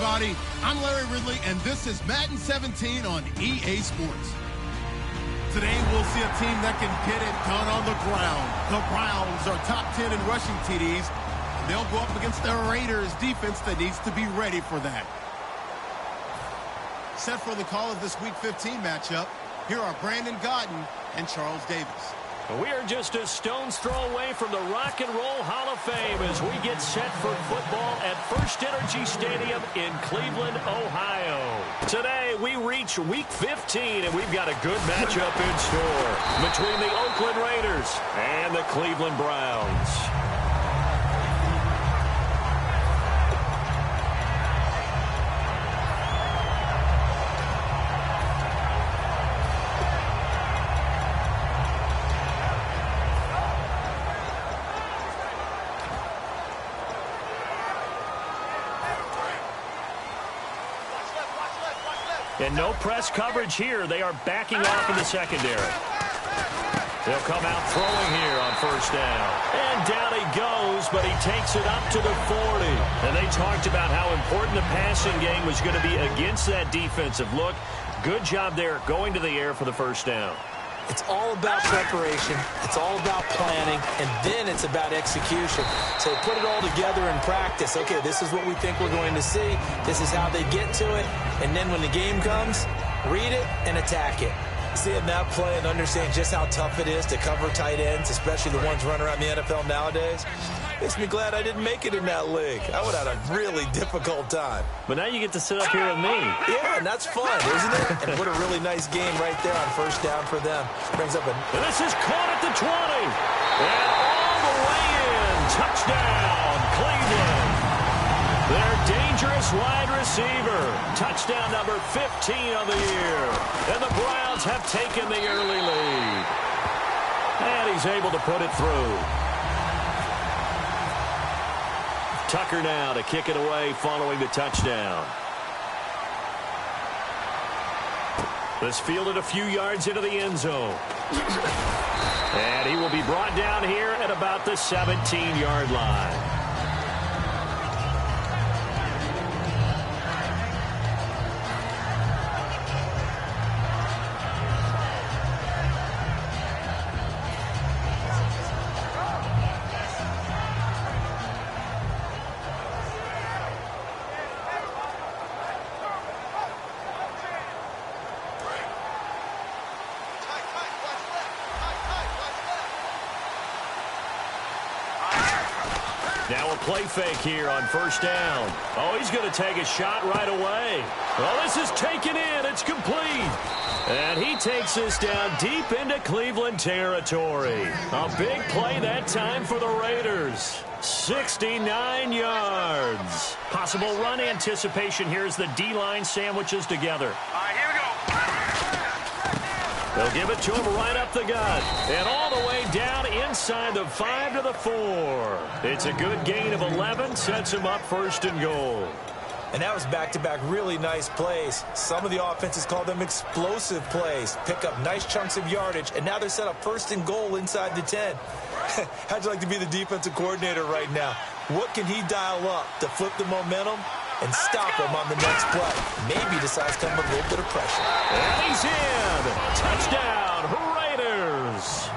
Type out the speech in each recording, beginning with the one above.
everybody. I'm Larry Ridley, and this is Madden 17 on EA Sports. Today, we'll see a team that can get it done on the ground. The Browns are top 10 in rushing TDs. And they'll go up against the Raiders defense that needs to be ready for that. Set for the call of this Week 15 matchup, here are Brandon Gaudin and Charles Davis. We are just a stone's throw away from the Rock and Roll Hall of Fame as we get set for football at First Energy Stadium in Cleveland, Ohio. Today, we reach Week 15, and we've got a good matchup in store between the Oakland Raiders and the Cleveland Browns. And no press coverage here. They are backing off in the secondary. They'll come out throwing here on first down. And down he goes, but he takes it up to the 40. And they talked about how important the passing game was going to be against that defensive look. Good job there going to the air for the first down. It's all about preparation. It's all about planning. And then it's about execution. So put it all together in practice. Okay, this is what we think we're going to see. This is how they get to it. And then when the game comes, read it and attack it. Seeing that play and understanding just how tough it is to cover tight ends, especially the ones running around the NFL nowadays, makes me glad I didn't make it in that league. I would have had a really difficult time. But now you get to sit up here with me. Yeah, and that's fun, isn't it? And what a really nice game right there on first down for them. Brings up a... And this is caught at the 20. And all the way in. Touchdown, Cleveland. Their dangerous wide receiver. Touchdown number 15 on the year. And the Browns have taken the early lead. And he's able to put it through. Tucker now to kick it away following the touchdown. This fielded a few yards into the end zone. And he will be brought down here at about the 17-yard line. Now a play fake here on first down. Oh, he's going to take a shot right away. Well, this is taken in. It's complete. And he takes this down deep into Cleveland territory. A big play that time for the Raiders. 69 yards. Possible run anticipation here as the D-line sandwiches together. All right, here we go. They'll give it to him right up the gut. And all the way down inside the 5 to the 4. It's a good gain of 11. Sets him up first and goal. And that was back-to-back really nice plays. Some of the offenses call them explosive plays. Pick up nice chunks of yardage, and now they're set up first and goal inside the 10. How'd you like to be the defensive coordinator right now? What can he dial up to flip the momentum and stop him on the next play? Maybe decides to come with a little bit of pressure. And he's in. Touchdown, Raiders.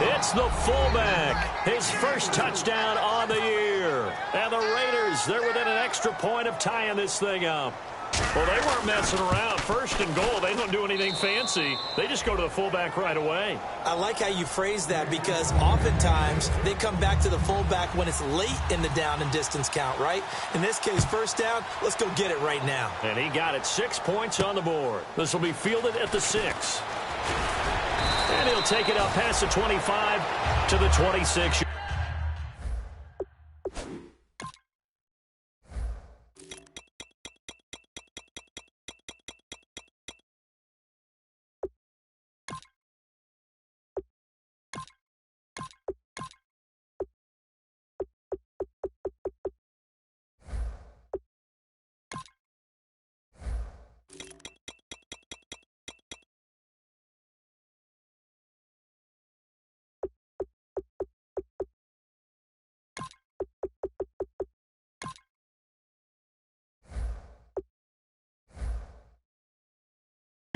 It's the fullback. His first touchdown on the year. And the Raiders, they're within an extra point of tying this thing up. Well, they weren't messing around. First and goal, they don't do anything fancy. They just go to the fullback right away. I like how you phrase that because oftentimes they come back to the fullback when it's late in the down and distance count, right? In this case, first down, let's go get it right now. And he got it. 6 points on the board. This will be fielded at the 6. And he'll take it up past the 25 to the 26.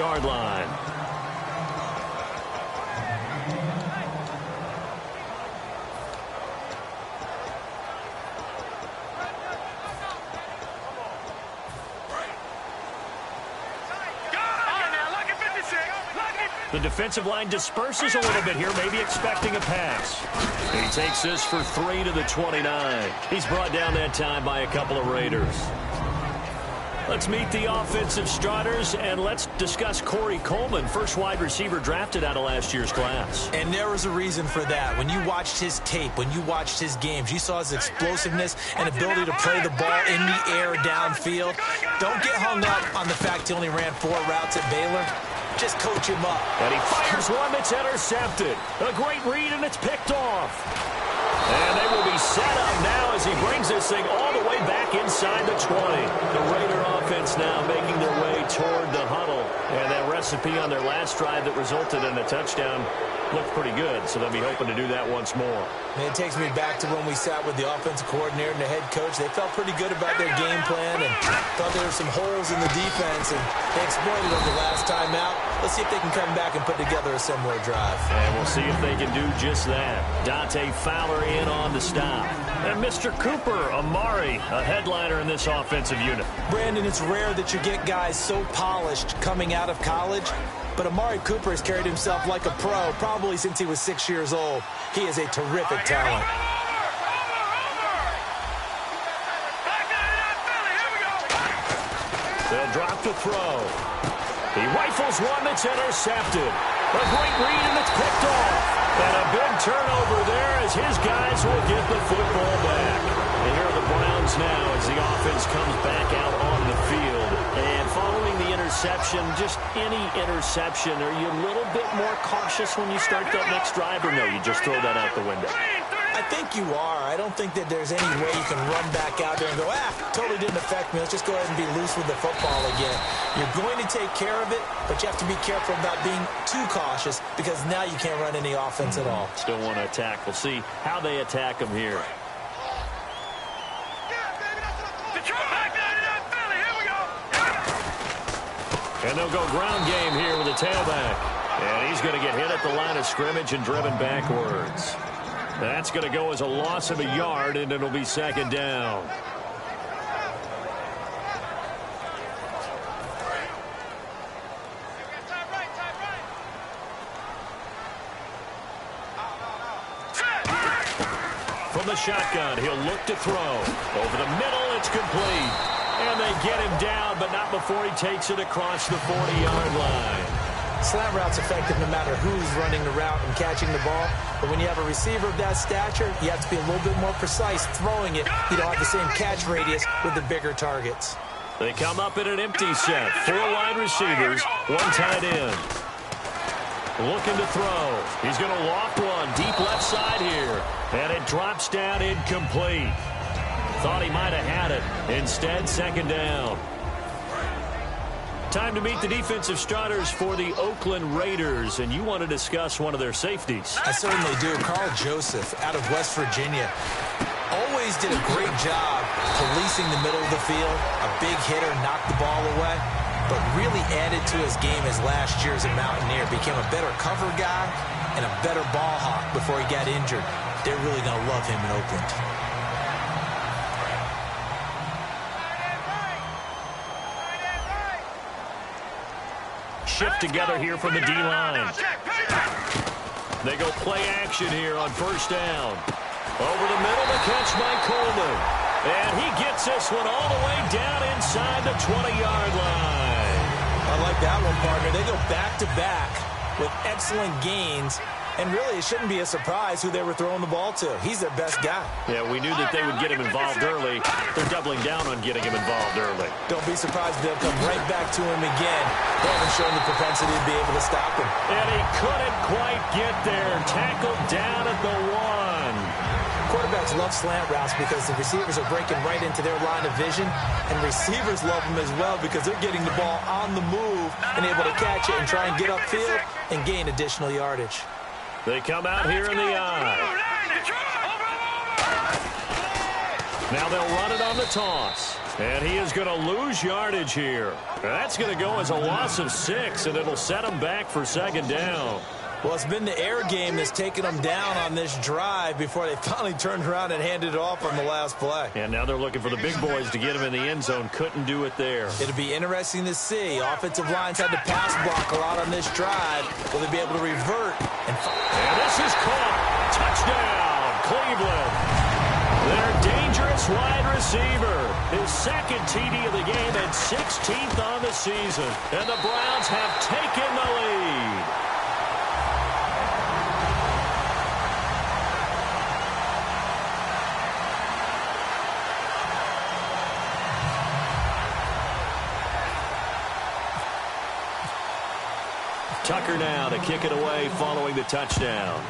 20-yard line. The defensive line disperses a little bit here, maybe expecting a pass. He takes this for 3 to the 29. He's brought down that time by a couple of Raiders. Let's meet the offensive starters, and let's discuss Corey Coleman, first wide receiver drafted out of last year's class. And there was a reason for that. When you watched his tape, when you watched his games, you saw his explosiveness and ability to play the ball in the air downfield. Don't get hung up on the fact he only ran 4 routes at Baylor. Just coach him up. And he fires one that's intercepted. A great read, and it's picked off. And they will be set up now as he brings this thing all the way back inside the 20. The Raider offense now making their way toward the huddle. And that recipe on their last drive that resulted in a touchdown looked pretty good, so they'll be hoping to do that once more. And it takes me back to when we sat with the offensive coordinator and the head coach. They felt pretty good about their game plan and thought there were some holes in the defense, and they exploited them the last time out. Let's see if they can come back and put together a similar drive. And we'll see if they can do just that. Dante Fowler in on the stop. And Mr. Cooper, Amari, a headliner in this offensive unit. Brandon, it's rare that you get guys so polished coming out of college, but Amari Cooper has carried himself like a pro probably since he was 6 years old. He is a terrific talent. They'll drop the throw. He rifles one that's intercepted. A great read, and it's picked off. And a big turnover there as his guys will get the football back. And here are the Browns now as the offense comes back out on the field. And following the interception, just any interception, are you a little bit more cautious when you start that next drive, or no, you just throw that out the window? I think you are. I don't think that there's any way you can run back out there and go, totally didn't affect me. Let's just go ahead and be loose with the football again. You're going to take care of it, but you have to be careful about being too cautious because now you can't run any offense at all. Still want to attack. We'll see how they attack them here. And they'll go ground game here with a tailback. And he's going to get hit at the line of scrimmage and driven backwards. That's going to go as a loss of a yard, and it'll be second down. From the shotgun, he'll look to throw. Over the middle, it's complete. And they get him down, but not before he takes it across the 40-yard line. Slant route's effective no matter who's running the route and catching the ball. But when you have a receiver of that stature, you have to be a little bit more precise throwing it. You don't have the same catch radius with the bigger targets. They come up in an empty set. 4 wide receivers, 1 tight end. Looking to throw. He's going to loft one deep left side here. And it drops down incomplete. Thought he might have had it. Instead, second down. Time to meet the defensive starters for the Oakland Raiders, and you want to discuss one of their safeties. I certainly do. Carl Joseph out of West Virginia always did a great job policing the middle of the field. A big hitter, knocked the ball away, but really added to his game as last year as a Mountaineer. Became a better cover guy and a better ball hawk before he got injured. They're really going to love him in Oakland. Shift together here from the D-line. They go play action here on first down. Over the middle, the catch by Coleman. And he gets this one all the way down inside the 20-yard line. I like that one, partner. They go back-to-back with excellent gains. And really, it shouldn't be a surprise who they were throwing the ball to. He's their best guy. Yeah, we knew that they would get him involved early. They're doubling down on getting him involved early. Don't be surprised if they'll come right back to him again. They haven't shown the propensity to be able to stop him. And he couldn't quite get there. Tackled down at the 1. Quarterbacks love slant routes because the receivers are breaking right into their line of vision. And receivers love them as well because they're getting the ball on the move and able to catch it and try and get upfield and gain additional yardage. They come out here in the eye. Now they'll run it on the toss. And he is going to lose yardage here. That's going to go as a loss of 6, and it'll set him back for second down. Well, it's been the air game that's taken them down on this drive before they finally turned around and handed it off on the last play. And now they're looking for the big boys to get him in the end zone. Couldn't do it there. It'll be interesting to see. Offensive lines had to pass block a lot on this drive. Will they be able to revert? And this is caught. Touchdown, Cleveland. Their dangerous wide receiver. His second TD of the game and 16th on the season. And the Browns have taken the lead. Tucker now to kick it away following the touchdown.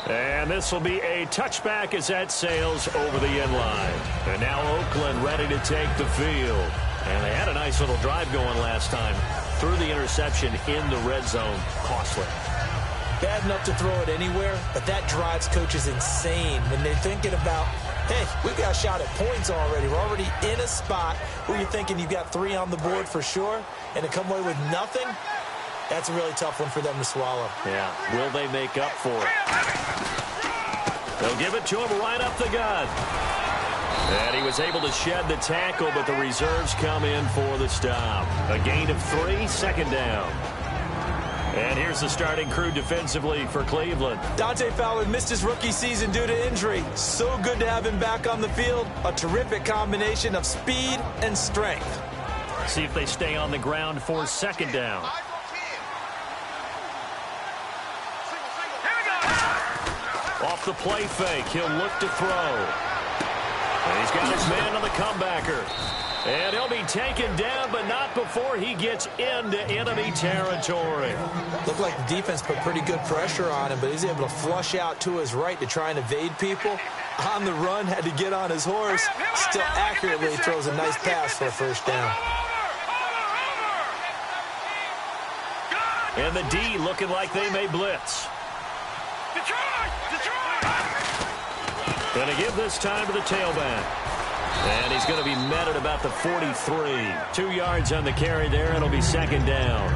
And this will be a touchback as that sails over the end line. And now Oakland ready to take the field. And they had a nice little drive going last time. Threw the interception in the red zone. Costly. Bad enough to throw it anywhere, but that drives coaches insane when they're thinking about, hey, we've got a shot at points already. We're already in a spot where you're thinking you've got 3 on the board for sure, and to come away with nothing, that's a really tough one for them to swallow. Yeah, will they make up for it? They'll give it to him right up the gut. And he was able to shed the tackle, but the reserves come in for the stop. A gain of 3, second down. And here's the starting crew defensively for Cleveland. Dante Fowler missed his rookie season due to injury. So good to have him back on the field. A terrific combination of speed and strength. See if they stay on the ground for second down. Off the play fake, he'll look to throw. And he's got his man on the comebacker. And he'll be taken down, but not before he gets into enemy territory. Looked like the defense put pretty good pressure on him, but he's able to flush out to his right to try and evade people. On the run, had to get on his horse. Still accurately throws a nice pass for a first down. And the D looking like they may blitz. Going to give this time to the tailback. And he's going to be met at about the 43. 2 yards on the carry there, and it'll be second down.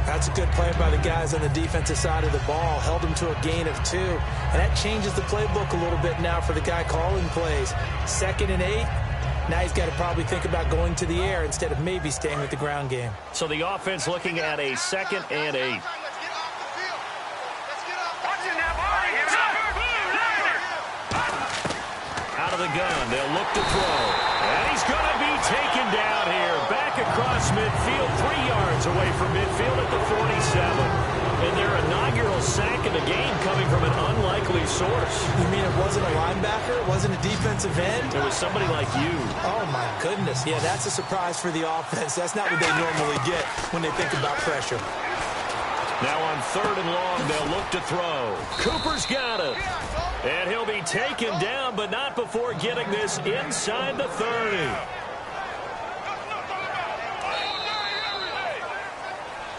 That's a good play by the guys on the defensive side of the ball. Held him to a gain of 2. And that changes the playbook a little bit now for the guy calling plays. 2nd and 8. Now he's got to probably think about going to the air instead of maybe staying with the ground game. So the offense looking at a 2nd and 8. Out of the gun, they'll look to throw. And he's going to be taken down here. Back across midfield, 3 yards away from midfield at the 47. And their inaugural sack in the game coming from an unlikely source. You mean it wasn't a linebacker? It wasn't a defensive end? It was somebody like you. Oh, my goodness. Yeah, that's a surprise for the offense. That's not what they normally get when they think about pressure. Now on 3rd and long, they'll look to throw. Cooper's got it. And he'll be taken down, but not before getting this inside the 30.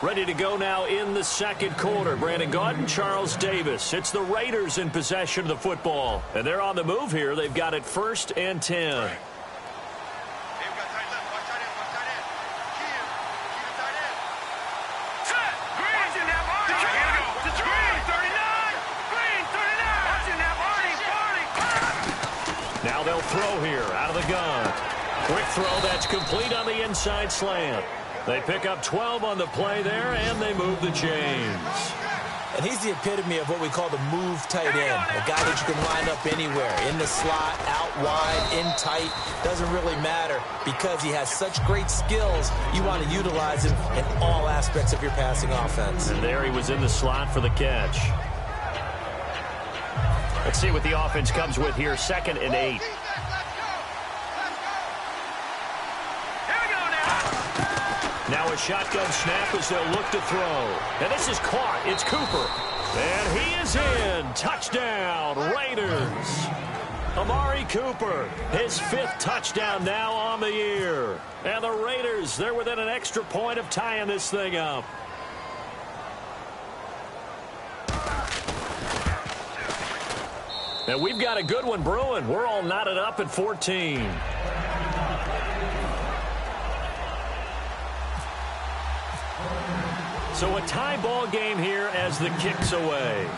Ready to go now in the second quarter. Brandon Gaudin, Charles Davis. It's the Raiders in possession of the football. And they're on the move here. They've got it 1st and 10. Now they'll throw here out of the gun. Quick throw that's complete on the inside slant. They pick up 12 on the play there, and they move the chains. And he's the epitome of what we call the move tight end. A guy that you can line up anywhere, in the slot, out wide, in tight. Doesn't really matter because he has such great skills. You want to utilize him in all aspects of your passing offense. And there he was in the slot for the catch. Let's see what the offense comes with here. 2nd and 8. Now a shotgun snap as they'll look to throw. And this is caught. It's Cooper. And he is in. Touchdown, Raiders. Amari Cooper, his 5th touchdown now on the year. And the Raiders, they're within an extra point of tying this thing up. And we've got a good one brewing. We're all knotted up at 14. So a tie ball game here as the kick's away.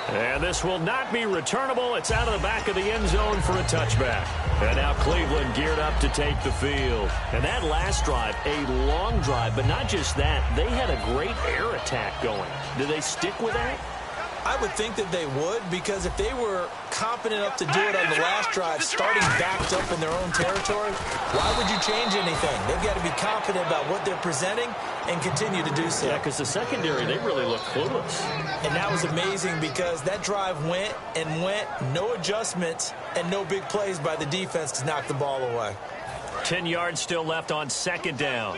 And this will not be returnable. It's out of the back of the end zone for a touchback. And now Cleveland geared up to take the field. And that last drive, a long drive, but not just that. They had a great air attack going. Do they stick with that? I would think that they would, because if they were competent enough to do it on the last drive, starting backed up in their own territory, why would you change anything? They've got to be confident about what they're presenting and continue to do so. Yeah, because the secondary, they really look clueless. And that was amazing because that drive went and went, no adjustments, and no big plays by the defense to knock the ball away. 10 yards still left on second down.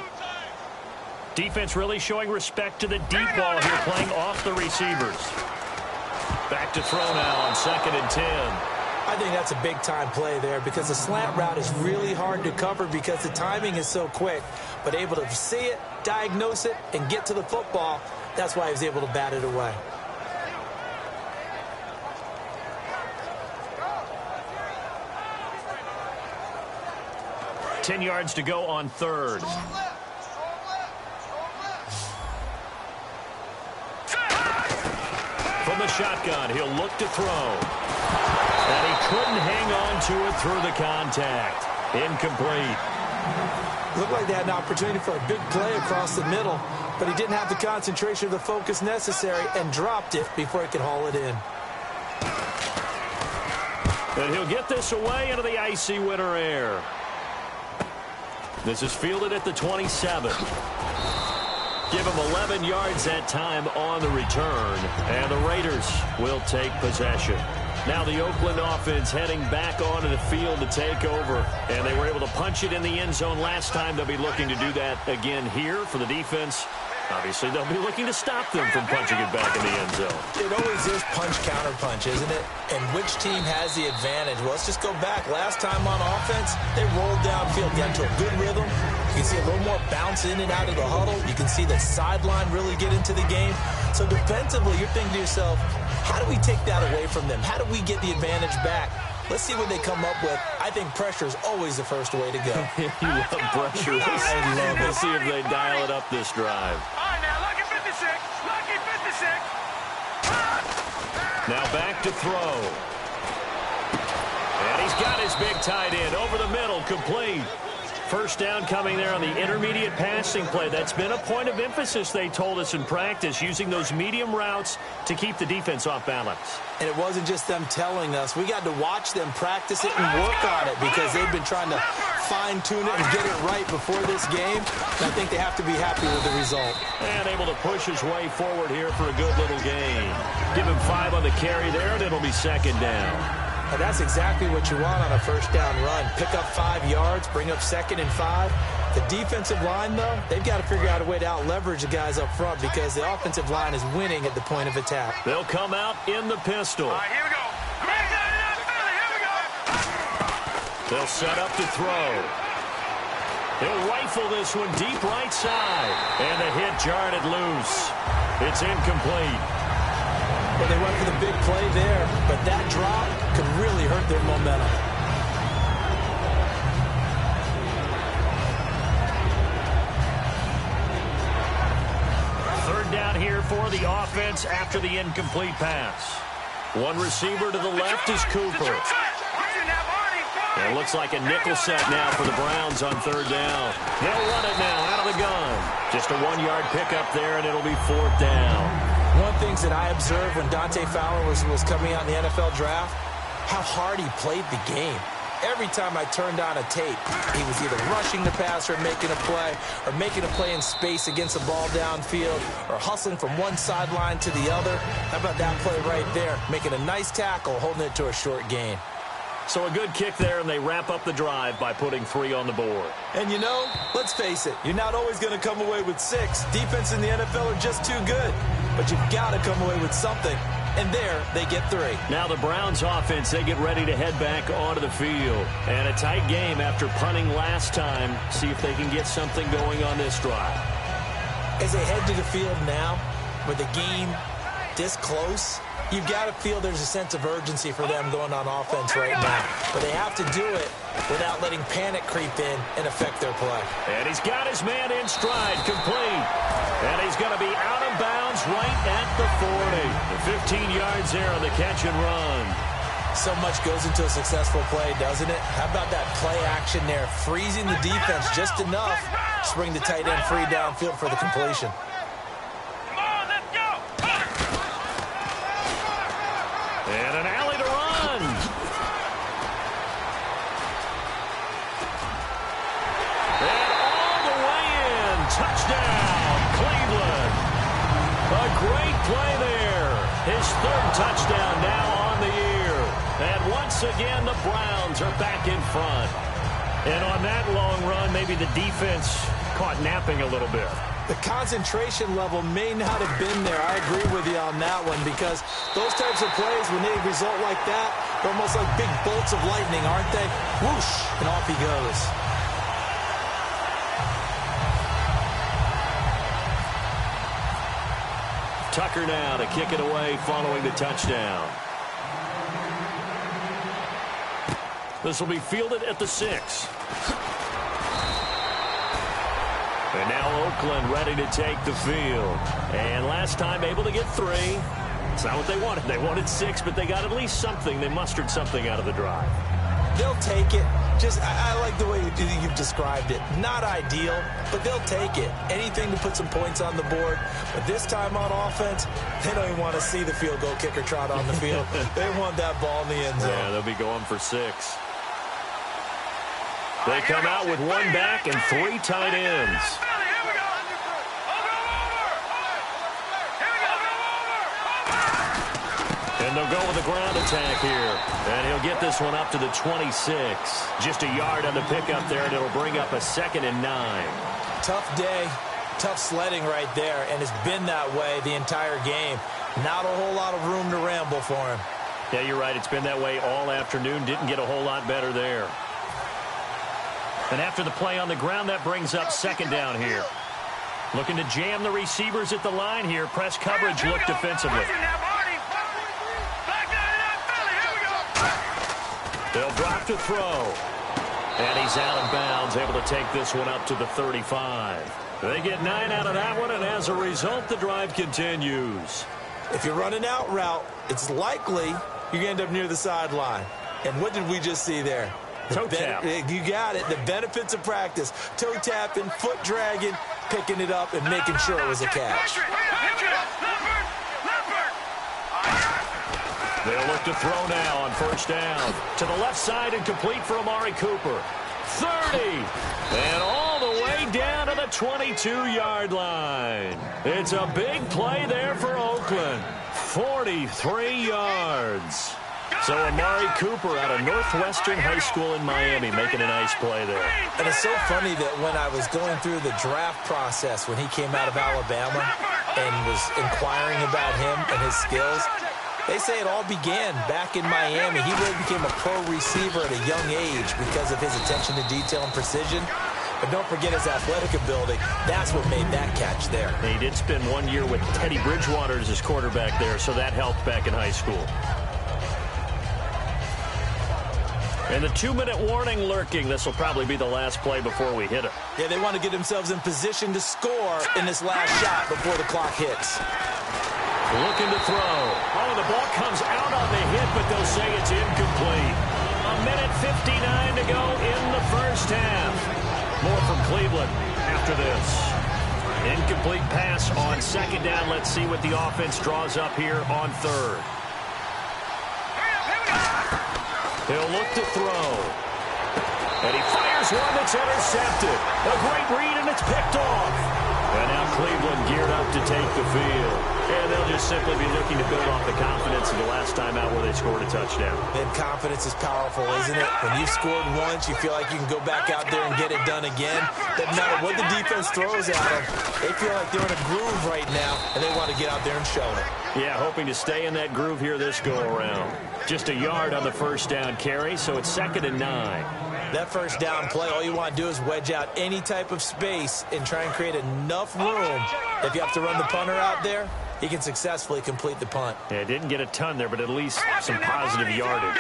Defense really showing respect to the deep ball here, playing off the receivers. Back to throw now on 2nd and 10. I think that's a big-time play there because the slant route is really hard to cover because the timing is so quick. But able to see it, diagnose it, and get to the football, that's why he was able to bat it away. Ten yards to go on 3rd. From the shotgun, he'll look to throw. And he couldn't hang on to it through the contact. Incomplete. Looked like they had an opportunity for a big play across the middle, but he didn't have the concentration or the focus necessary and dropped it before he could haul it in. And he'll get this away into the icy winter air. This is fielded at the 27. Give him 11 yards that time on the return. And the Raiders will take possession. Now the Oakland offense heading back onto the field to take over. And they were able to punch it in the end zone last time. They'll be looking to do that again here for the defense. Obviously, they'll be looking to stop them from punching it back in the end zone. It always is punch-counter-punch, isn't it? And which team has the advantage? Well, let's just go back. Last time on offense, they rolled downfield, got into a good rhythm. You can see a little more bounce in and out of the huddle. You can see the sideline really get into the game. So defensively, you're thinking to yourself, how do we take that away from them? How do we get the advantage back? Let's see what they come up with. I think pressure is always the first way to go. You love pressure. I love it. Let's see if they dial it up this drive. All right, now, lucky 56. Lucky 56. Now back to throw. And he's got his big tight end over the middle, complete. First down coming there on the intermediate passing play. That's been a point of emphasis, they told us in practice, using those medium routes to keep the defense off balance. And it wasn't just them telling us. We got to watch them practice it and work on it because they've been trying to fine-tune it and get it right before this game. And I think they have to be happy with the result. And able to push his way forward here for a good little gain. Give him 5 on the carry there, and it'll be second down. And that's exactly what you want on a first down run. Pick up 5 yards, bring up 2nd and 5. The defensive line, though, they've got to figure out a way to out-leverage the guys up front because the offensive line is winning at the point of attack. They'll come out in the pistol. All right, here we go. Here we go. They'll set up to throw. He'll rifle this one deep right side. And the hit jarred it loose. It's incomplete. Well, they went for the big play there, but that drop could really hurt their momentum. Third down here for the offense after the incomplete pass. One receiver to the left is Cooper. It looks like a nickel set now for the Browns on third down. They'll run it now out of the gun. Just a 1-yard pickup there, and it'll be 4th down. One of the things that I observed when Dante Fowler was coming out in the NFL draft, how hard he played the game. Every time I turned on a tape, he was either rushing the passer, making a play, or making a play in space against a ball downfield, or hustling from one sideline to the other. How about that play right there? Making a nice tackle, holding it to a short gain. So a good kick there, and they wrap up the drive by putting 3 on the board. And you know, let's face it, you're not always going to come away with 6. Defense in the NFL are just too good. But you've got to come away with something. And there, they get 3. Now the Browns offense, they get ready to head back onto the field. And a tight game after punting last time. See if they can get something going on this drive. As they head to the field now, with a gain this close, you've got to feel there's a sense of urgency for them going on offense right now. But they have to do it without letting panic creep in and affect their play. And he's got his man in stride, complete. And he's going to be out of bounds right at the 40. 15 yards there on the catch and run. So much goes into a successful play, doesn't it? How about that play action there, freezing the defense just enough to bring the tight end free downfield for the completion. Come on, let's go. And an alley to run. And all the way in. Touchdown, Cleveland. A great play there. His third touchdown now on the year. And once again, the Browns are back in front. And on that long run, maybe the defense caught napping a little bit. The concentration level may not have been there. I agree with you on that one, because those types of plays, when they result like that, they're almost like big bolts of lightning, aren't they? Whoosh, and off he goes. Tucker now to kick it away following the touchdown. This will be fielded at the 6. And now Oakland ready to take the field. And last time able to get 3. It's not what they wanted. They wanted 6, but they got at least something. They mustered something out of the drive. They'll take it. I like the way you've described it. Not ideal, but they'll take it. Anything to put some points on the board. But this time on offense, they don't even want to see the field goal kicker trot on the field. They want that ball in the end zone. Yeah, they'll be going for 6. They come out with 1 back and 3 tight ends. And they'll go with a ground attack here. And he'll get this one up to the 26. Just a yard on the pickup there, and it'll bring up a 2nd and 9. Tough day, tough sledding right there, and it's been that way the entire game. Not a whole lot of room to ramble for him. Yeah, you're right. It's been that way all afternoon. Didn't get a whole lot better there. And after the play on the ground, that brings up 2nd down here. Looking to jam the receivers at the line here. Press coverage look defensively. They'll drop to throw. And he's out of bounds, able to take this one up to the 35. They get 9 out of that one, and as a result, the drive continues. If you're running out route, it's likely you're going to end up near the sideline. And what did we just see there? Toe tap. You got it. The benefits of practice. Toe tapping, foot dragging, picking it up, and making sure it was a catch. They'll look to throw now on 1st down. To the left side and complete for Amari Cooper. 30. And all the way down to the 22-yard line. It's a big play there for Oakland. 43 yards. So Amari Cooper out of Northwestern High School in Miami making a nice play there. And it's so funny that when I was going through the draft process when he came out of Alabama and was inquiring about him and his skills, they say it all began back in Miami. He really became a pro receiver at a young age because of his attention to detail and precision. But don't forget his athletic ability. That's what made that catch there. And he did spend 1 year with Teddy Bridgewater as his quarterback there, so that helped back in high school. And the 2-minute warning lurking. This will probably be the last play before we hit it. Yeah, they want to get themselves in position to score in this last shot before the clock hits. Looking to throw. Oh, the ball comes out on the hit, but they'll say it's incomplete. 1:59 to go in the first half. More from Cleveland after this. Incomplete pass on 2nd down. Let's see what the offense draws up here on 3rd. He'll look to throw. And he fires one that's intercepted. A great read, and it's picked off. And now Cleveland geared up to take the field. And they'll just simply be looking to build off the confidence of the last time out where they scored a touchdown. And confidence is powerful, isn't it? When you've scored once, you feel like you can go back out there and get it done again. Doesn't matter what the defense throws at them. They feel like they're in a groove right now, and they want to get out there and show it. Yeah, hoping to stay in that groove here this go-around. Just a yard on the 1st down carry, so it's 2nd and 9. That 1st down play, all you want to do is wedge out any type of space and try and create enough room. If you have to run the punter out there, he can successfully complete the punt. Yeah, didn't get a ton there, but at least some positive yardage.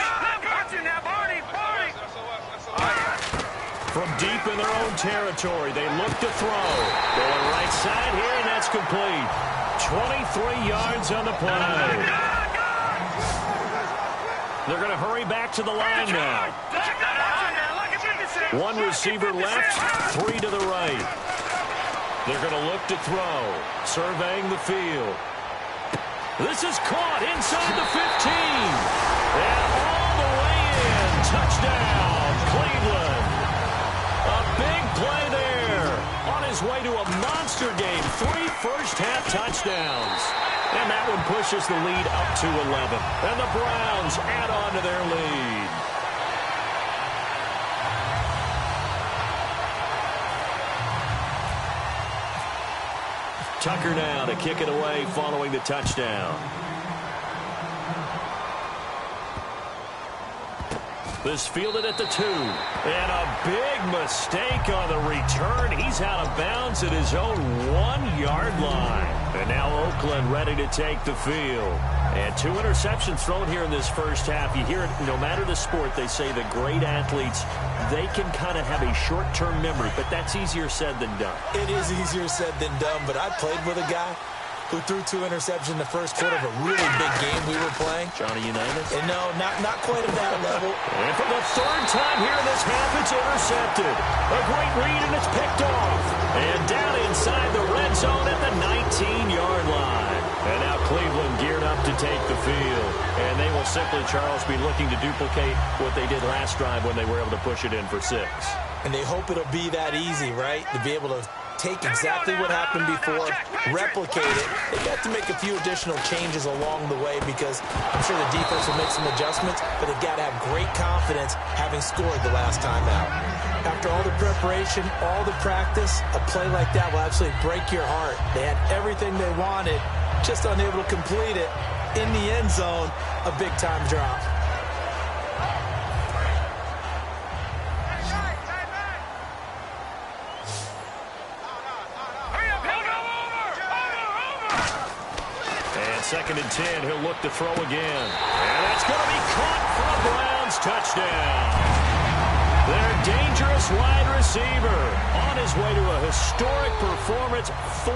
From deep in their own territory, they look to throw. Going right side here, and that's complete. 23 yards on the play. They're going to hurry back to the line now. One receiver left, 3 to the right. They're going to look to throw, surveying the field. This is caught inside the 15. And all the way in. Touchdown, Cleveland. A big play there. On his way to a monster game. 3 first-half touchdowns. And that one pushes the lead up to 11. And the Browns add on to their lead. Tucker now to kick it away following the touchdown. This fielded at the 2. And a big mistake on the return. He's out of bounds at his own 1-yard line. And now Oakland ready to take the field. And 2 interceptions thrown here in this first half. You hear it, no matter the sport, they say the great athletes, they can kind of have a short-term memory, but that's easier said than done. It is easier said than done, but I played with a guy who threw 2 interceptions in the first quarter of a really big game we were playing. Johnny Unitas? And no, not quite at that level. And for the 3rd time here in this half, it's intercepted. A great read, and it's picked off. And down inside the red zone at the 19-yard line. And now Cleveland geared up to take the field. And they will simply, Charles, be looking to duplicate what they did last drive when they were able to push it in for 6. And they hope it'll be that easy, right? To be able to take exactly what happened before, replicate it. They got to make a few additional changes along the way because I'm sure the defense will make some adjustments, but they've got to have great confidence having scored the last time out. After all the preparation, all the practice, a play like that will absolutely break your heart. They had everything they wanted, just unable to complete it. In the end zone, a big-time drop. Second and 10, he'll look to throw again. And that's going to be caught for a Browns touchdown. Their dangerous wide receiver on his way to a historic performance, 4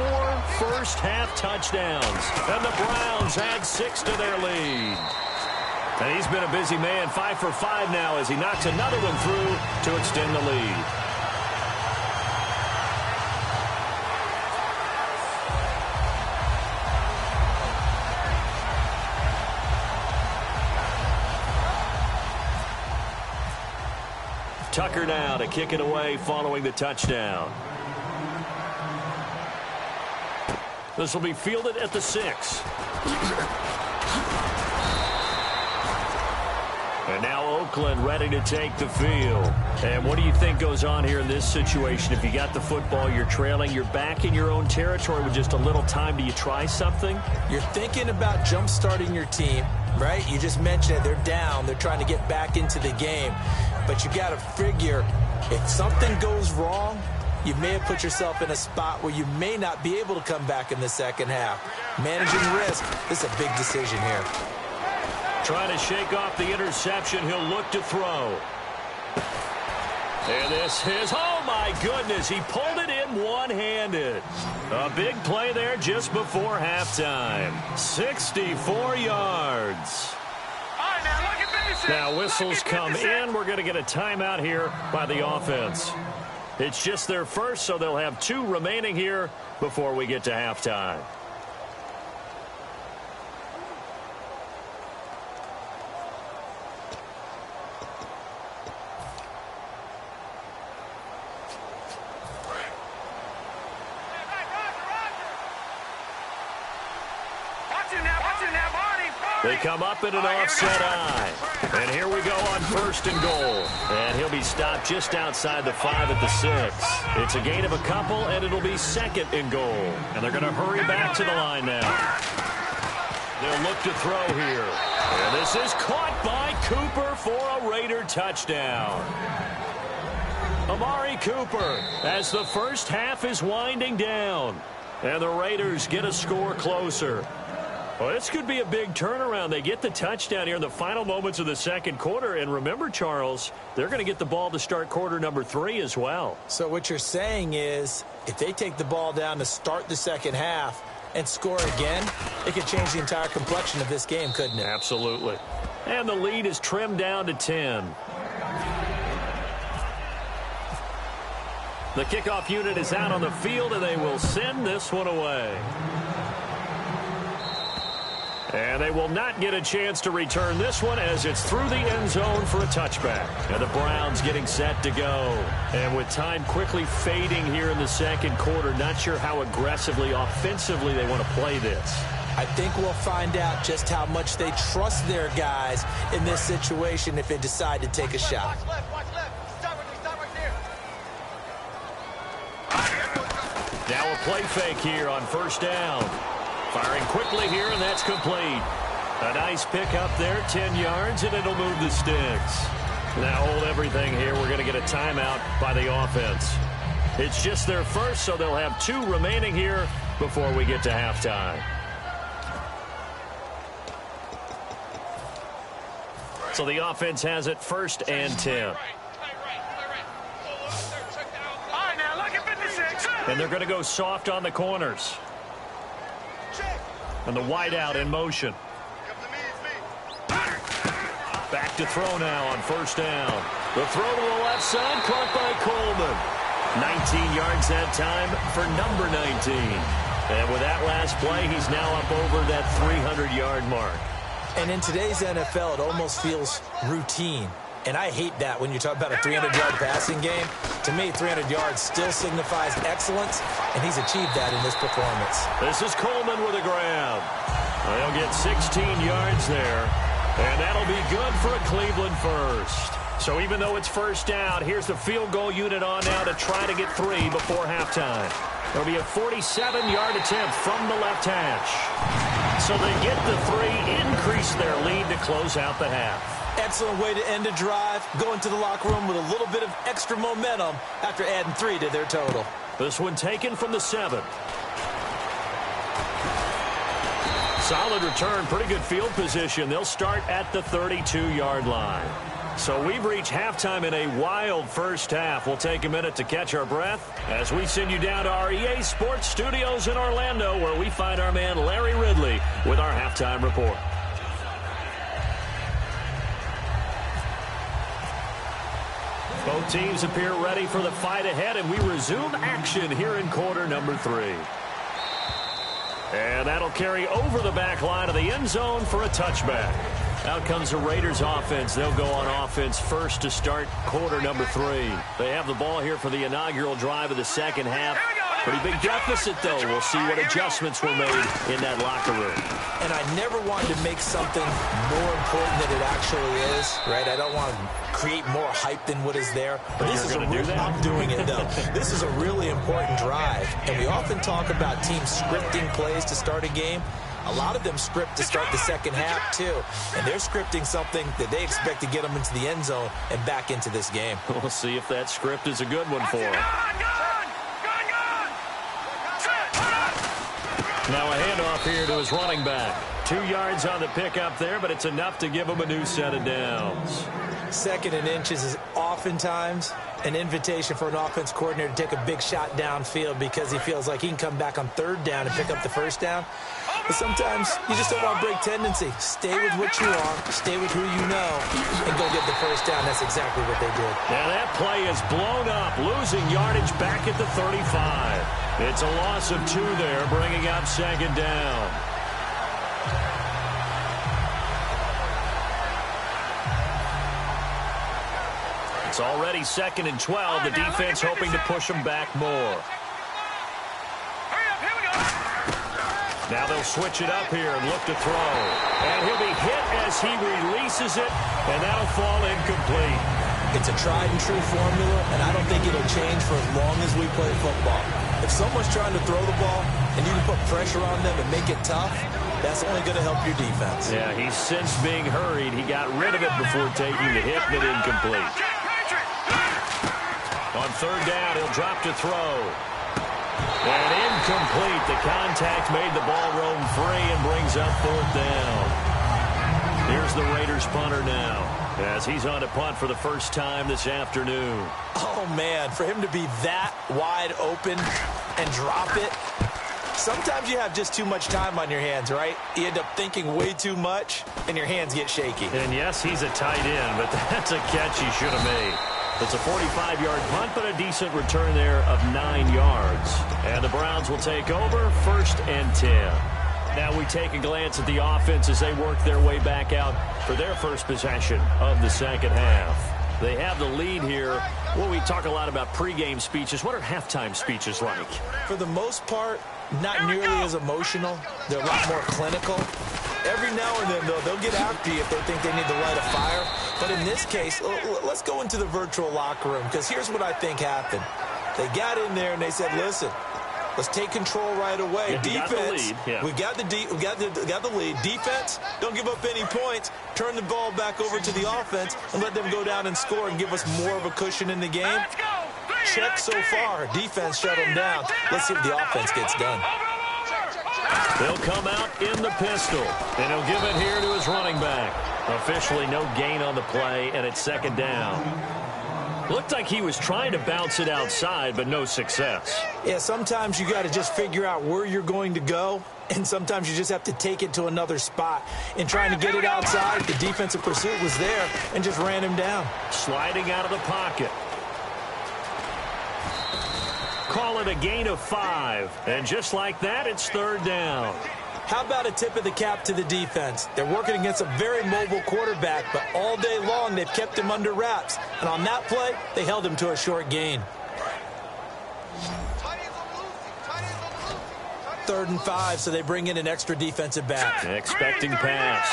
first-half touchdowns. And the Browns add 6 to their lead. And he's been a busy man, 5 for 5 now as he knocks another one through to extend the lead. Tucker now to kick it away following the touchdown. This will be fielded at the 6. And now Oakland ready to take the field. And what do you think goes on here in this situation? If you got the football, you're trailing, you're back in your own territory with just a little time. Do you try something? You're thinking about jump-starting your team, right? You just mentioned it. They're down. They're trying to get back into the game. But you got to figure if something goes wrong, you may have put yourself in a spot where you may not be able to come back in the second half. Managing risk, this is a big decision here. Trying to shake off the interception. He'll look to throw. And this is, oh my goodness, he pulled it in one-handed. A big play there just before halftime. 64 yards. Now whistles come in. We're going to get a timeout here by the offense. It's just their first, so they'll have 2 remaining here before we get to halftime. They come up in an offset eye. And here we go on 1st and goal. And he'll be stopped just outside the 5 at the 6. It's a gain of a couple, and it'll be 2nd and goal. And they're going to hurry back to the line now. They'll look to throw here. And this is caught by Cooper for a Raider touchdown. Amari Cooper as the first half is winding down. And the Raiders get a score closer. Well, this could be a big turnaround. They get the touchdown here in the final moments of the second quarter. And remember, Charles, they're going to get the ball to start quarter number 3 as well. So what you're saying is if they take the ball down to start the second half and score again, it could change the entire complexion of this game, couldn't it? Absolutely. And the lead is trimmed down to 10. The kickoff unit is out on the field, and they will send this one away. And they will not get a chance to return this one as it's through the end zone for a touchback. And the Browns getting set to go. And with time quickly fading here in the second quarter, not sure how aggressively, offensively they want to play this. I think we'll find out just how much they trust their guys in this situation if they decide to take a shot. Watch left. Start right there. Now a play fake here on first down. Firing quickly here, and that's complete. A nice pick up there, 10 yards, and it'll move the sticks. Now hold everything here. We're going to get a timeout by the offense. It's just their first, so they'll have 2 remaining here before we get to halftime. So the offense has it first and 10. All right, now look at 56. And they're going to go soft on the corners. And the wideout in motion. Back to throw now on first down. The throw to the left side, caught by Coleman. 19 yards that time for number 19. And with that last play, he's now up over that 300-yard mark. And in today's NFL, it almost feels routine. And I hate that when you talk about a 300-yard passing game. To me, 300 yards still signifies excellence, and he's achieved that in this performance. This is Coleman with a grab. They'll get 16 yards there, and that'll be good for a Cleveland first. So even though it's first down, here's the field goal unit on now to try to get 3 before halftime. It'll be a 47-yard attempt from the left hash. So they get the 3, increase their lead to close out the half. Excellent way to end a drive. Go into the locker room with a little bit of extra momentum after adding 3 to their total. This one taken from the 7. Solid return, pretty good field position. They'll start at the 32-yard line. So we've reached halftime in a wild first half. We'll take a minute to catch our breath as we send you down to our EA Sports Studios in Orlando, where we find our man Larry Ridley with our halftime report. Both teams appear ready for the fight ahead, and we resume action here in quarter number 3. And that'll carry over the back line of the end zone for a touchback. Out comes the Raiders offense. They'll go on offense first to start quarter number 3. They have the ball here for the inaugural drive of the second half. Pretty big deficit, though. We'll see what adjustments were made in that locker room. And I never wanted to make something more important than it actually is, right? I don't want to create more hype than what is there. But this is a real, I'm doing it, though. This is a really important drive. And we often talk about teams scripting plays to start a game. A lot of them script to start the second half, too. And they're scripting something that they expect to get them into the end zone and back into this game. We'll see if that script is a good one for them. Now a handoff here to his running back. 2 yards on the pickup there, but it's enough to give him a new set of downs. 2nd and inches is oftentimes an invitation for an offense coordinator to take a big shot downfield because he feels like he can come back on 3rd down and pick up the first down. But sometimes you just don't want to break tendency. Stay with what you are, stay with who you know, and go get the first down. That's exactly what they did. Now that play is blown up, losing yardage back at the 35. It's a loss of 2 there, bringing up 2nd down. It's already 2nd and 12. The defense hoping to push them back more. Now they'll switch it up here and look to throw. And he'll be hit as he releases it, and that'll fall incomplete. It's a tried-and-true formula, and I don't think it'll change for as long as we play football. If someone's trying to throw the ball and you can put pressure on them and make it tough, that's only going to help your defense. Yeah, he's since being hurried. He got rid of it before taking the hit, but incomplete. On 3rd down, he'll drop to throw. And incomplete. The contact made the ball roam free and brings up 4th down. Here's the Raiders punter now, as he's on to punt for the first time this afternoon. Oh, man, for him to be that wide open and drop it. Sometimes you have just too much time on your hands, right? You end up thinking way too much, and your hands get shaky. And, yes, he's a tight end, but that's a catch he should have made. It's a 45-yard punt, but a decent return there of 9 yards. And the Browns will take over 1st and 10. Now we take a glance at the offense as they work their way back out for their first possession of the second half. They have the lead here. Well, we talk a lot about pregame speeches. What are halftime speeches like? For the most part, not nearly as emotional. They're a lot more clinical. Every now and then, though, they'll get after you if they think they need to light a fire. But in this case, let's go into the virtual locker room, because here's what I think happened. They got in there and they said, listen, let's take control right away. Yeah, defense, we got the lead. Defense, don't give up any points. Turn the ball back over to the offense and let them go down and score and give us more of a cushion in the game. Check so far. Defense shut them down. Let's see if the offense gets done. They'll come out in the pistol, and he'll give it here to his running back. Officially no gain on the play, and it's 2nd down. Looked like he was trying to bounce it outside, but no success. Yeah, sometimes you got to just figure out where you're going to go, and sometimes you just have to take it to another spot. In trying to get it outside, the defensive pursuit was there and just ran him down. Sliding out of the pocket. Call it a gain of 5, and just like that, it's 3rd down. How about a tip of the cap to the defense? They're working against a very mobile quarterback, but all day long they've kept him under wraps. And on that play, they held him to a short gain. 3rd and 5, so they bring in an extra defensive back. Expecting pass.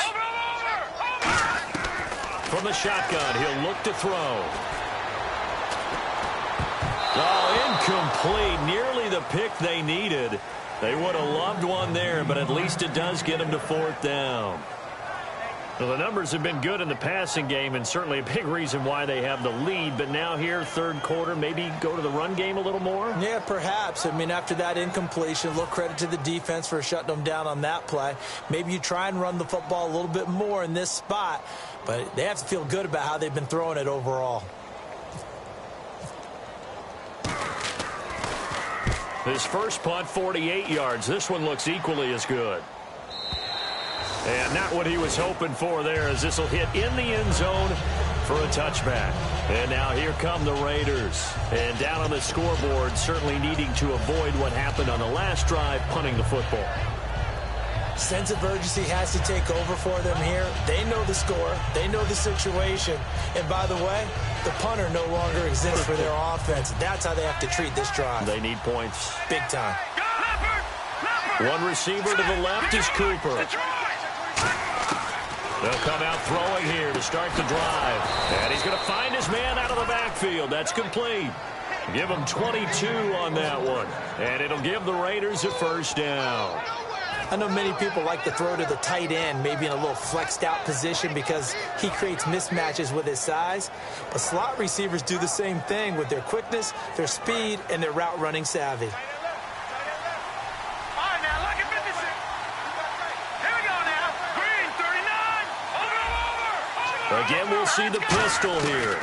From the shotgun, he'll look to throw. Oh, incomplete. Nearly the pick they needed. They would have loved one there, but at least it does get them to 4th down. Well, the numbers have been good in the passing game, and certainly a big reason why they have the lead. But now here, 3rd quarter, maybe go to the run game a little more? Yeah, perhaps. I mean, after that incompletion, a little credit to the defense for shutting them down on that play. Maybe you try and run the football a little bit more in this spot, but they have to feel good about how they've been throwing it overall. His first punt, 48 yards. This one looks equally as good. And not what he was hoping for there, as this will hit in the end zone for a touchback. And now here come the Raiders. And down on the scoreboard, certainly needing to avoid what happened on the last drive, punting the football. Sense of urgency has to take over for them here. They know the score. They know the situation. And by the way, the punter no longer exists for their offense. That's how they have to treat this drive. They need points. Big time. One receiver to the left is Cooper. They'll come out throwing here to start the drive. And he's going to find his man out of the backfield. That's complete. Give him 22 on that one. And it'll give the Raiders a 1st down. I know many people like to throw to the tight end, maybe in a little flexed out position because he creates mismatches with his size. But slot receivers do the same thing with their quickness, their speed, and their route running savvy. All right, now, look at 56. Here we go now. Green, 39. Over. Again, we'll see the pistol here.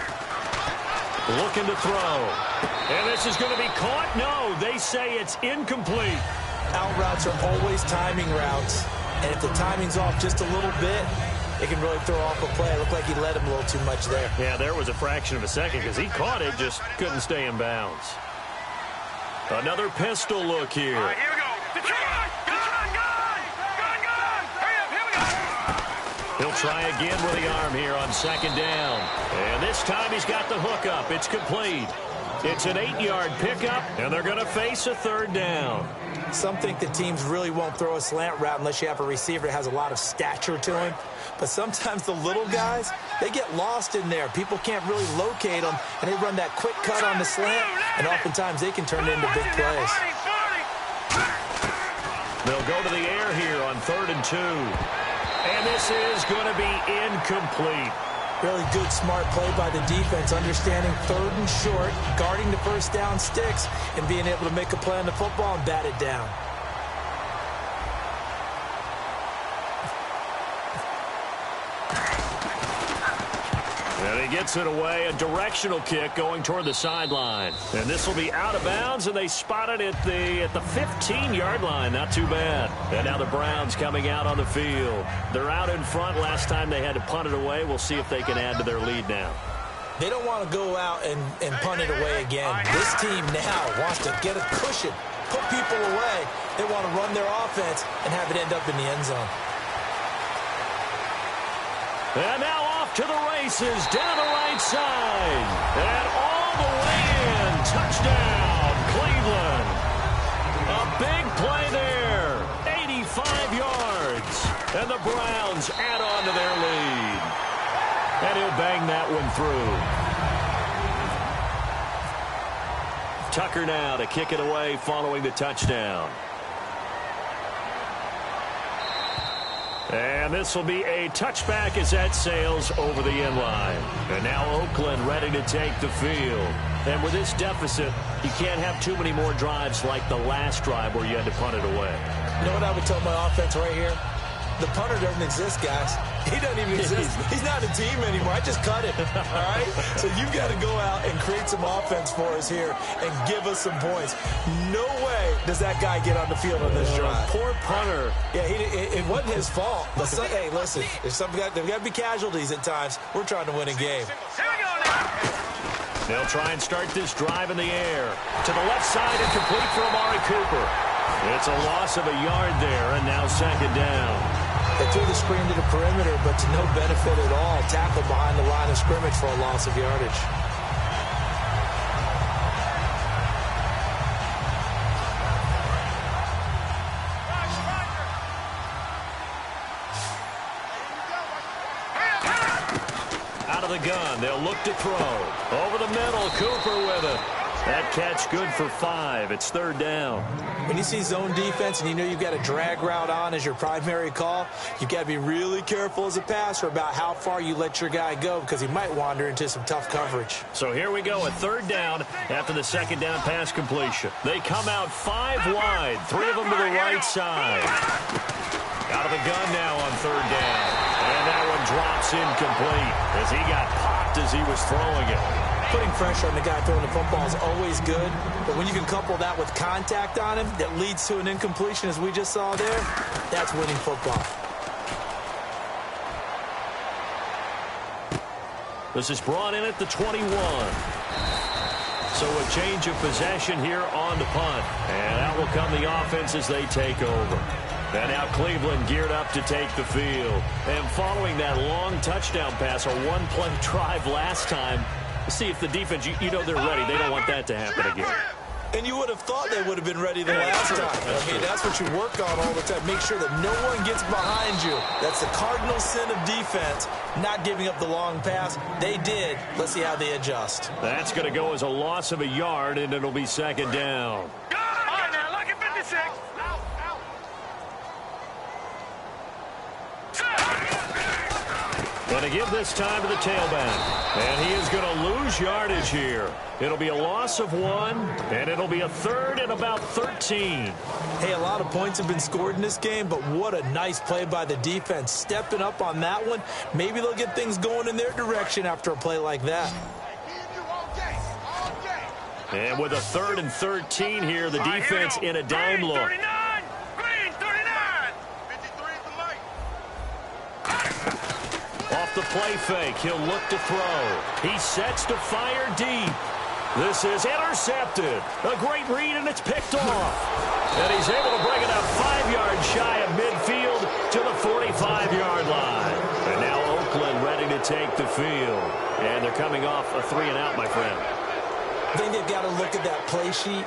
Looking to throw. And this is going to be caught. No, they say it's incomplete. Out routes are always timing routes, and if the timing's off just a little bit, it can really throw off a play. It looked like he led him a little too much there. Yeah, there was a fraction of a second because he caught it, just couldn't stay in bounds. Another pistol look here. All right, here we go. Detroit! Gun! Hurry up, here we go. He'll try again with the arm here on 2nd down. And this time he's got the hook up. It's complete. It's an 8-yard pickup, and they're going to face a 3rd down. Some think the teams really won't throw a slant route unless you have a receiver that has a lot of stature to him. But sometimes the little guys, they get lost in there. People can't really locate them, and they run that quick cut on the slant, and oftentimes they can turn it into big plays. They'll go to the air here on 3rd and 2. And this is going to be incomplete. Really good, smart play by the defense, understanding third and short, guarding the first down sticks, and being able to make a play on the football and bat it down. And he gets it away, a directional kick going toward the sideline. And this will be out of bounds, and they spot it at the 15-yard line. Not too bad. And now the Browns coming out on the field. They're out in front. Last time they had to punt it away. We'll see if they can add to their lead now. They don't want to go out and punt it away again. This team now wants to get a cushion, put people away. They want to run their offense and have it end up in the end zone. And now off to the races, down the right side. And all the way in. Touchdown, Cleveland. A big play there. 85 yards. And the Browns add on to their lead. And he'll bang that one through. Tucker now to kick it away following the touchdown. And this will be a touchback as that sails over the end line. And now Oakland ready to take the field. And with this deficit, you can't have too many more drives like the last drive where you had to punt it away. You know what I would tell my offense right here? The punter doesn't exist, guys. He doesn't even exist. He's not a team anymore. I just cut it, all right? So you've got to go out and create some offense for us here and give us some points. No way does that guy get on the field on this drive. Poor punter. Yeah, it wasn't his fault. But hey, listen, there's got to be casualties at times. We're trying to win a game. They'll try and start this drive in the air. To the left side and complete for Amari Cooper. It's a loss of a yard there, and now second down. They threw the screen to the perimeter, but to no benefit at all. Tackled behind the line of scrimmage for a loss of yardage. Out of the gun, they'll look to throw. Over the middle, Cooper with it. That catch good for 5. It's third down. When you see zone defense and you know you've got a drag route on as your primary call, you've got to be really careful as a passer about how far you let your guy go because he might wander into some tough coverage. So here we go, a third down after the second down pass completion. They come out 5 wide, 3 of them to the right side. Out of the gun now on third down. And that one drops incomplete as he got popped as he was throwing it. Putting pressure on the guy throwing the football is always good, but when you can couple that with contact on him that leads to an incompletion, as we just saw there, that's winning football. This is brought in at the 21. So a change of possession here on the punt, and out will come the offense as they take over. And now Cleveland geared up to take the field. And following that long touchdown pass, a one-play drive last time, see if the defense, you know they're ready. They don't want that to happen again. And you would have thought they would have been ready the last time. I mean, that's what you work on all the time. Make sure that no one gets behind you. That's the cardinal sin of defense, not giving up the long pass. They did. Let's see how they adjust. That's going to go as a loss of a yard, and it'll be second down. Good! All right, now, look at 56. Going to give this time to the tailback. And he is going to lose yardage here. It'll be a loss of 1, and it'll be a third and about 13. Hey, a lot of points have been scored in this game, but what a nice play by the defense. Stepping up on that one. Maybe they'll get things going in their direction after a play like that. And with a third and 13 here, the defense in a dime look. 39! Green, 39! 53 for Mike. Off the play fake, he'll look to throw. He sets to fire deep. This is intercepted. A great read, and it's picked off. And he's able to bring it up 5 yards shy of midfield to the 45-yard line. And now Oakland ready to take the field. And they're coming off a 3-and-out, my friend. I think they've got to look at that play sheet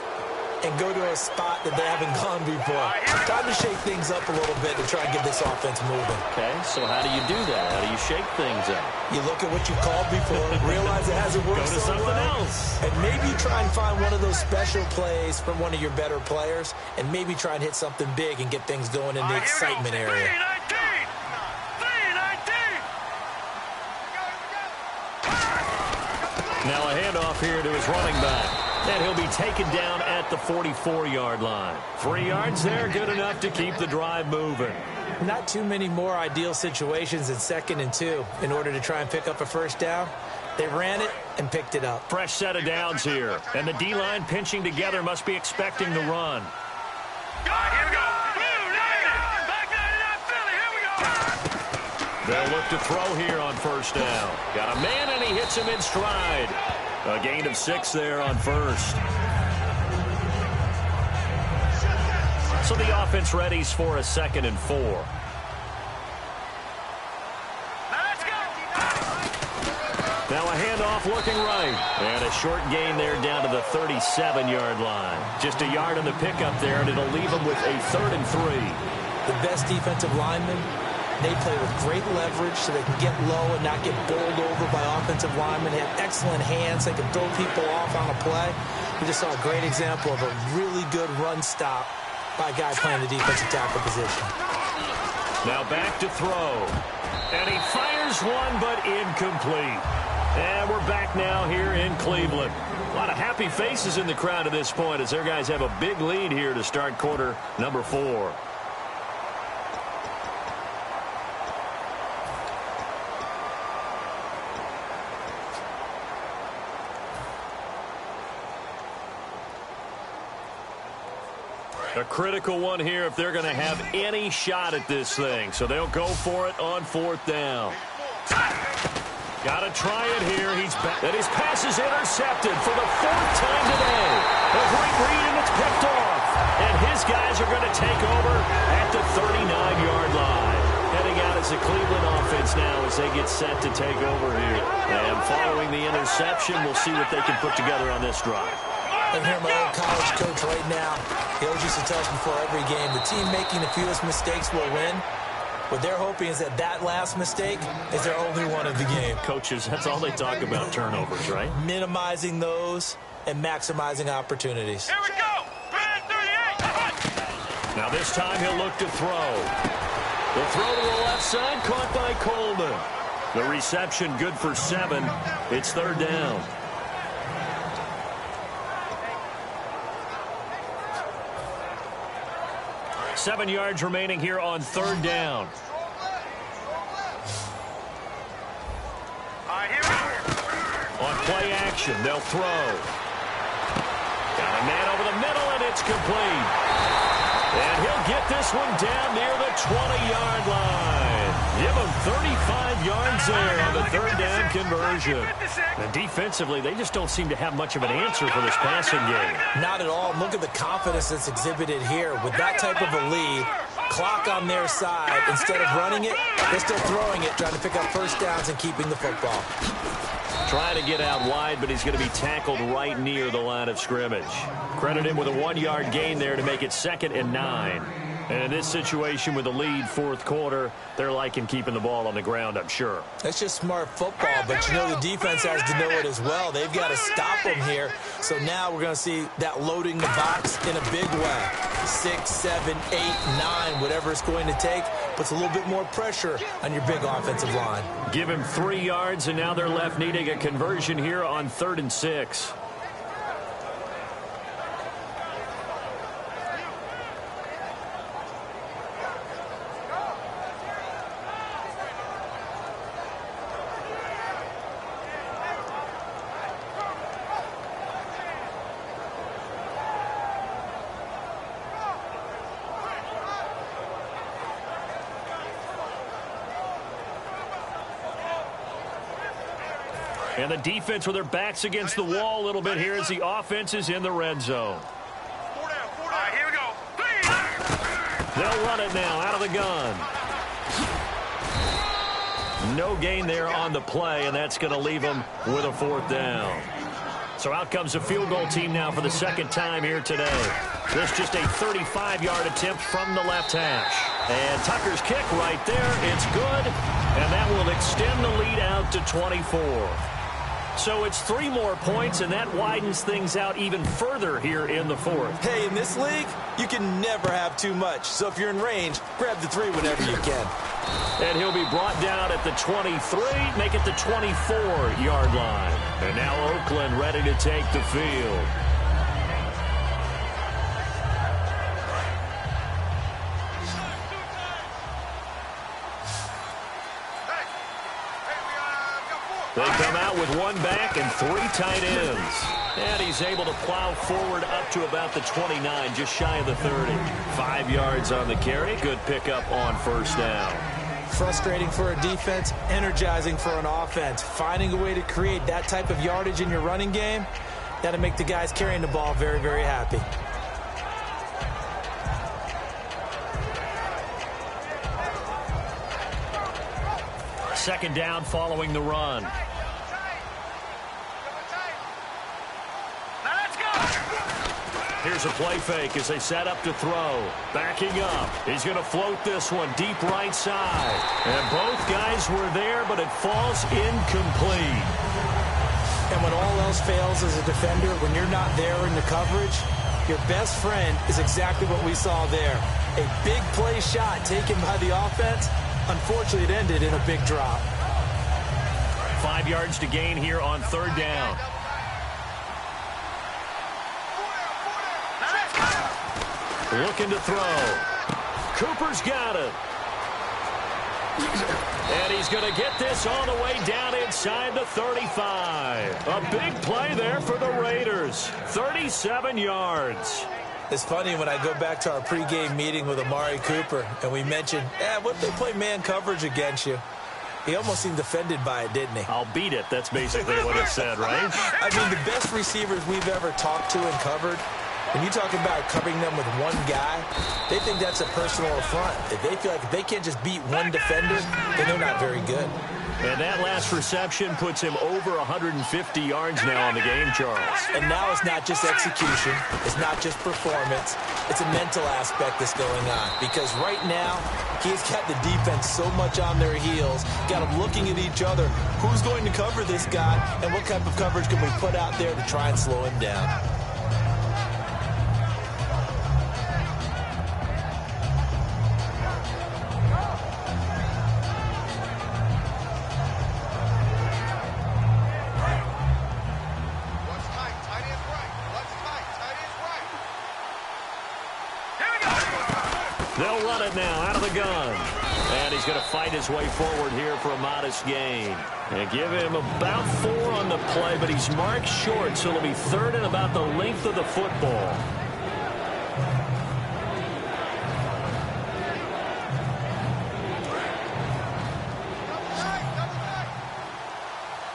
and go to a spot that they haven't gone before. Time to shake things up a little bit to try and get this offense moving. Okay, so how do you do that? How do you shake things up? You look at what you called before, realize it hasn't worked Go to so something well, else. and maybe try and find one of those special plays from one of your better players, and maybe try and hit something big and get things going in the excitement area. 3-19! 3-19! Now a handoff here to his running back. And he'll be taken down at the 44-yard line. 3 yards there, good enough to keep the drive moving. Not too many more ideal situations in 2nd and 2 in order to try and pick up a first down. They ran it and picked it up. Fresh set of downs here. And the D-line pinching together must be expecting the run. Here we go. Back 99 Philly. Here we go. They'll look to throw here on first down. Got a man, and he hits him in stride. A gain of 6 there on first. So the offense readies for a 2nd and 4. Now a handoff looking right. And a short gain there down to the 37-yard line. Just a yard on the pickup there, and it'll leave them with a 3rd and 3. The best defensive linemen, they play with great leverage so they can get low and not get bowled over by offensive linemen. They have excellent hands. They can throw people off on a play. We just saw a great example of a really good run stop by a guy playing the defensive tackle position. Now back to throw. And he fires one, but incomplete. And we're back now here in Cleveland. A lot of happy faces in the crowd at this point as their guys have a big lead here to start quarter number 4. A critical one here if they're going to have any shot at this thing. So they'll go for it on 4th down. Got to try it here. He's back. And his pass is intercepted for the 4th time today. A great read, and it's picked off. And his guys are going to take over at the 39-yard line. Heading out as the Cleveland offense now as they get set to take over here. And following the interception, we'll see what they can put together on this drive. I'm here, my old college coach right now. He always used to tell us before every game, the team making the fewest mistakes will win. What they're hoping is that that last mistake is their only one of the game. Coaches, that's all they talk about, turnovers, right? Minimizing those and maximizing opportunities. Here we go. 38. Now this time he'll look to throw. The throw to the left side, caught by Coleman. The reception good for 7. It's 3rd down. Seven yards remaining here on 3rd down. On play action, they'll throw. Got a man over the middle, and it's complete. And he'll get this one down near the 20-yard line. Give him 35 yards there on the 3rd down conversion. And defensively, they just don't seem to have much of an answer for this passing game. Not at all. Look at the confidence that's exhibited here. With that type of a lead, clock on their side, instead of running it, they're still throwing it, trying to pick up first downs and keeping the football. Trying to get out wide, but he's going to be tackled right near the line of scrimmage. Credit him with a 1-yard gain there to make it 2nd and 9. And in this situation with the lead 4th quarter, they're liking keeping the ball on the ground, I'm sure. That's just smart football, but you know the defense has to know it as well. They've got to stop them here. So now we're going to see that loading the box in a big way. 6, 7, 8, 9, whatever it's going to take, puts a little bit more pressure on your big offensive line. Give him 3 yards, and now they're left needing a conversion here on 3rd and 6. And the defense with their backs against the wall a little bit here as the offense is in the red zone. Here we go. They'll run it now out of the gun. No gain there on the play, and that's going to leave them with a 4th down. So out comes the field goal team now for the 2nd time here today. This just a 35-yard attempt from the left hash. And Tucker's kick right there. It's good, and that will extend the lead out to 24. So it's 3 more points, and that widens things out even further here in the fourth. Hey, in this league, you can never have too much. So if you're in range, grab the 3 whenever you can. And he'll be brought down at the 23, make it the 24-yard line. And now Oakland ready to take the field. They come out with 1 back and 3 tight ends. And he's able to plow forward up to about the 29, just shy of the 30. 5 yards on the carry. Good pickup on first down. Frustrating for a defense, energizing for an offense. Finding a way to create that type of yardage in your running game, that'll make the guys carrying the ball very, very happy. Second down following the run. Here's a play fake as they set up to throw. Backing up. He's going to float this one deep right side. And both guys were there, but it falls incomplete. And when all else fails as a defender, when you're not there in the coverage, your best friend is exactly what we saw there. A big play shot taken by the offense. Unfortunately, it ended in a big drop. 5 yards to gain here on third down. Looking to throw. Cooper's got it. And he's going to get this all the way down inside the 35. A big play there for the Raiders. 37 yards. It's funny when I go back to our pregame meeting with Amari Cooper and we mentioned, what if they play man coverage against you? He almost seemed offended by it, didn't he? I'll beat it. That's basically what it said, right? I mean, the best receivers we've ever talked to and covered, when you talk about covering them with one guy, they think that's a personal affront. If they feel like if they can't just beat one defender, then they're not very good. And that last reception puts him over 150 yards now on the game, Charles. And now it's not just execution. It's not just performance. It's a mental aspect that's going on. Because right now, he's got the defense so much on their heels, got them looking at each other. Who's going to cover this guy? And what type of coverage can we put out there to try and slow him down? They'll run it now out of the gun. And he's going to fight his way forward here for a modest gain. And give him about 4 on the play, but he's marked short, so it'll be third and about the length of the football.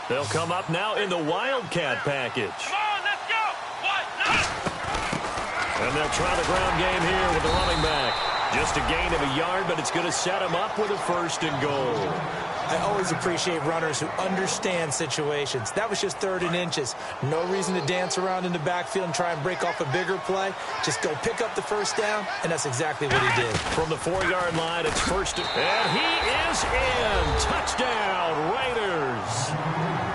They'll come up now in the Wildcat package. Come on, let's go. And they'll try the ground game here with the running back. Just a gain of a yard, but it's going to set him up with a 1st and goal. I always appreciate runners who understand situations. That was just 3rd and inches. No reason to dance around in the backfield and try and break off a bigger play. Just go pick up the 1st down, and that's exactly what he did. From the 4-yard line, it's 1st and he is in. Touchdown, Raiders.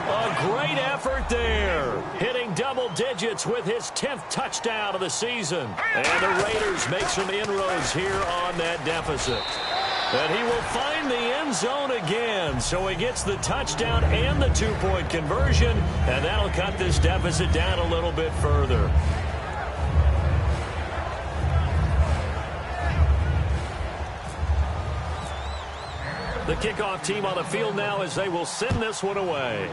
A great effort there. Hitting double digits with his 10th touchdown of the season. And the Raiders make some inroads here on that deficit. And he will find the end zone again. So he gets the touchdown and the 2-point conversion. And that'll cut this deficit down a little bit further. The kickoff team on the field now as they will send this one away.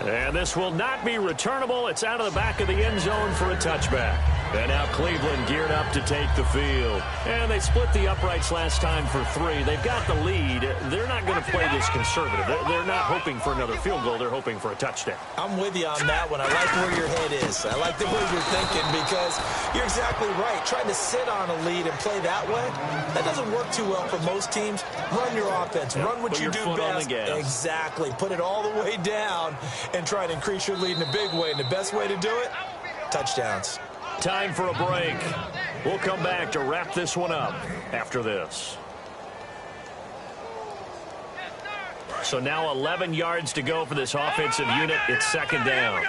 And this will not be returnable. It's out of the back of the end zone for a touchback. And now Cleveland geared up to take the field. And they split the uprights last time for 3. They've got the lead. They're not going to play this conservative. They're not hoping for another field goal. They're hoping for a touchdown. I'm with you on that one. I like where your head is. I like the way you're thinking because you're exactly right. Trying to sit on a lead and play that way, that doesn't work too well for most teams. Run your offense. Run what you do best. Exactly. Put it all the way down and try to increase your lead in a big way. And the best way to do it, touchdowns. Time for a break. We'll come back to wrap this one up after this. So now 11 yards to go for this offensive unit. It's second down.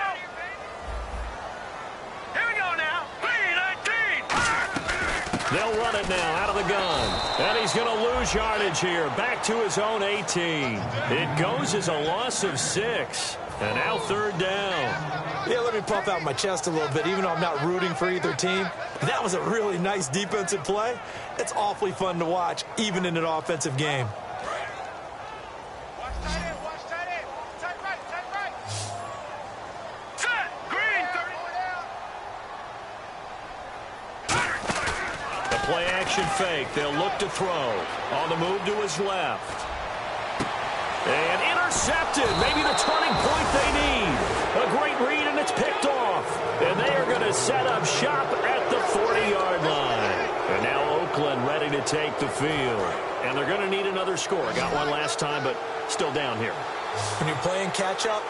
Here we go now. 3-19. They'll run it now out of the gun. And he's going to lose yardage here. Back to his own 18. It goes as a loss of 6. And now third down. Yeah, let me puff out my chest a little bit, even though I'm not rooting for either team. That was a really nice defensive play. It's awfully fun to watch, even in an offensive game. Watch tight end. Tight right. Set. Green. The play action fake. They'll look to throw. On the move to his left. And intercepted. Maybe the turning point they need. A great read, and it's picked off. And they are going to set up shop at the 40-yard line. And now Oakland ready to take the field. And they're going to need another score. Got one last time, but still down here. When you're playing catch-up,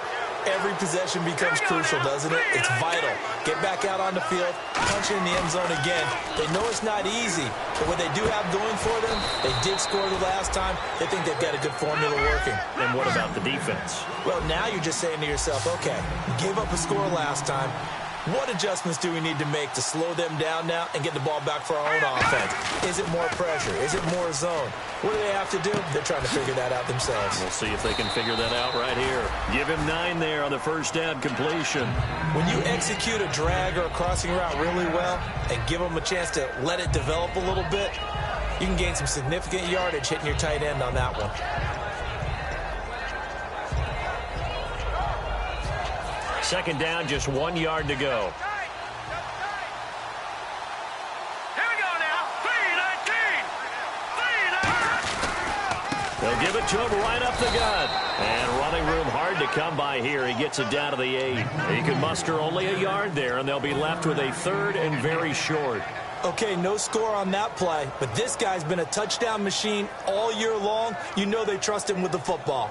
every possession becomes crucial, doesn't it? It's vital. Get back out on the field, punch it in the end zone again. They know it's not easy, but what they do have going for them, they did score the last time. They think they've got a good formula working. And what about the defense? Well, now you're just saying to yourself, okay, gave up a score last time. What adjustments do we need to make to slow them down now and get the ball back for our own offense? Is it more pressure? Is it more zone? What do they have to do? They're trying to figure that out themselves. We'll see if they can figure that out right here. Give him 9 there on the first down completion. When you execute a drag or a crossing route really well and give them a chance to let it develop a little bit, you can gain some significant yardage hitting your tight end on that one. Second down, just 1 yard to go. Here we go now. 3-19. They'll give it to him right up the gut. And running room hard to come by here. He gets it down to the 8. He can muster only a yard there, and they'll be left with a third and very short. Okay, no score on that play, but this guy's been a touchdown machine all year long. You know they trust him with the football.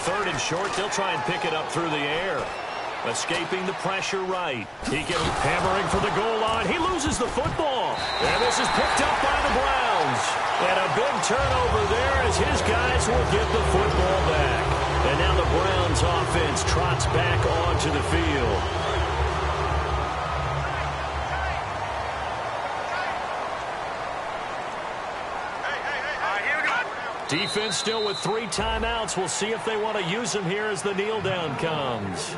Third and short, they'll try and pick it up through the air. Escaping the pressure right. He gets hammering for the goal line. He loses the football. And this is picked up by the Browns. And a big turnover there as his guys will get the football back. And now the Browns offense trots back onto the field. Defense still with 3 timeouts. We'll see if they want to use them here as the kneel down comes.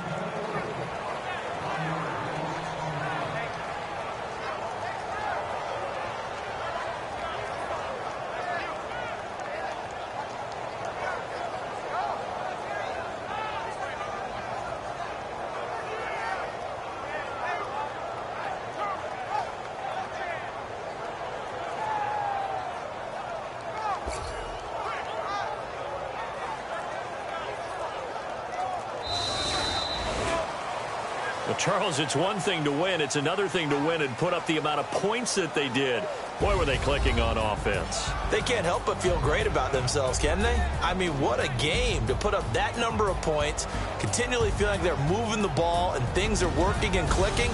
Well, Charles, it's one thing to win. It's another thing to win and put up the amount of points that they did. Boy, were they clicking on offense. They can't help but feel great about themselves, can they? I mean, what a game to put up that number of points, continually feeling like they're moving the ball and things are working and clicking.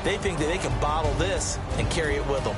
They think that they can bottle this and carry it with them.